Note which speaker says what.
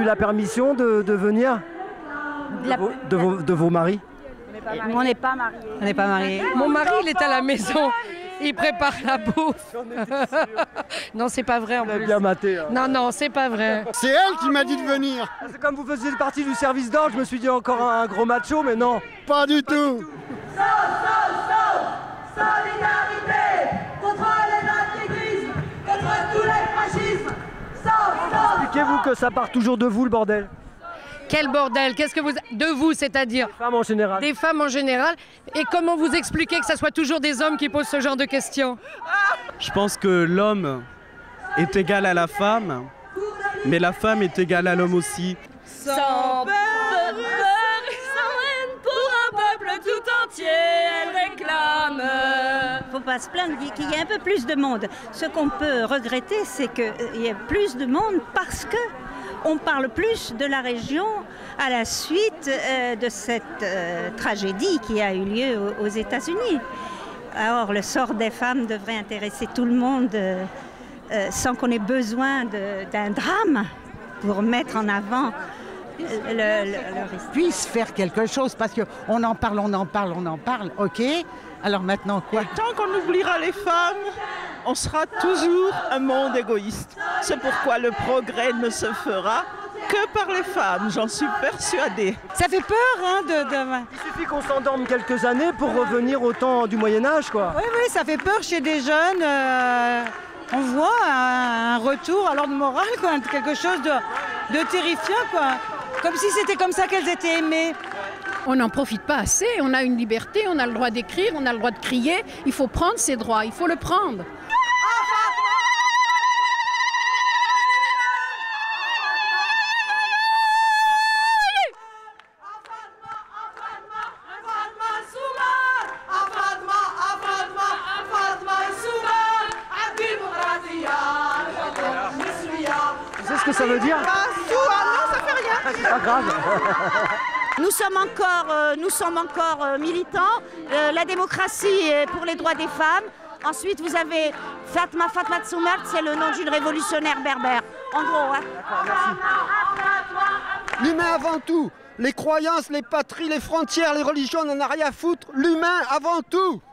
Speaker 1: la permission de venir de vos maris?
Speaker 2: On n'est pas mariés.
Speaker 3: On n'est pas mariés.
Speaker 4: Mon mari, il est à la maison. Il prépare la bouffe. Non, c'est pas vrai en
Speaker 1: Vous avez
Speaker 4: plus.
Speaker 1: bien maté. Hein.
Speaker 4: Non, non, c'est pas vrai.
Speaker 5: C'est elle qui m'a dit de venir.
Speaker 1: C'est comme vous faisiez partie du service d'ordre, je me suis dit encore un gros macho, mais non.
Speaker 5: Pas du tout.
Speaker 6: Solidarité contre les intégrismes, contre tous les fascismes.
Speaker 1: Expliquez-vous que ça part toujours de vous le bordel.
Speaker 4: Quel bordel. Qu'est-ce que vous... De vous, c'est-à-dire
Speaker 1: Les femmes en général.
Speaker 4: des femmes en général. Et comment vous expliquez que ça soit toujours des hommes qui posent ce genre de questions?
Speaker 7: Je pense que l'homme est égal à la femme, mais la femme est égale à l'homme aussi.
Speaker 8: Sans peur et sans haine pour un peuple tout entier, elle réclame.
Speaker 2: Faut pas se plaindre qu'il y ait un peu plus de monde. Ce qu'on peut regretter, c'est qu'il y ait plus de monde parce que on parle plus de la région à la suite de cette tragédie qui a eu lieu aux États-Unis. Alors le sort des femmes devrait intéresser tout le monde sans qu'on ait besoin d'un drame pour mettre en avant le risque.
Speaker 3: Puisse faire quelque chose parce qu'on en parle, ok. Alors maintenant quoi?
Speaker 9: Tant qu'on oubliera les femmes, on sera toujours un monde égoïste. C'est pourquoi le progrès ne se fera que par les femmes, j'en suis persuadée.
Speaker 3: Ça fait peur, hein,
Speaker 1: Il suffit qu'on s'endorme quelques années pour revenir au temps du Moyen-Âge, quoi.
Speaker 3: Oui, ça fait peur chez des jeunes. On voit un retour à l'ordre moral, quoi, quelque chose de terrifiant, quoi. Comme si c'était comme ça qu'elles étaient aimées.
Speaker 10: On n'en profite pas assez, on a une liberté, on a le droit d'écrire, on a le droit de crier. Il faut prendre ses droits, il faut le prendre.
Speaker 1: Vous savez ce que ça veut dire?
Speaker 9: Non, ça fait rien.
Speaker 1: C'est pas grave.
Speaker 2: Nous sommes encore militants. La démocratie pour les droits des femmes. Ensuite, vous avez Fatma Soumart, c'est le nom d'une révolutionnaire berbère. En gros, hein.
Speaker 5: L'humain avant tout. Les croyances, les patries, les frontières, les religions, on n'en a rien à foutre. L'humain avant tout.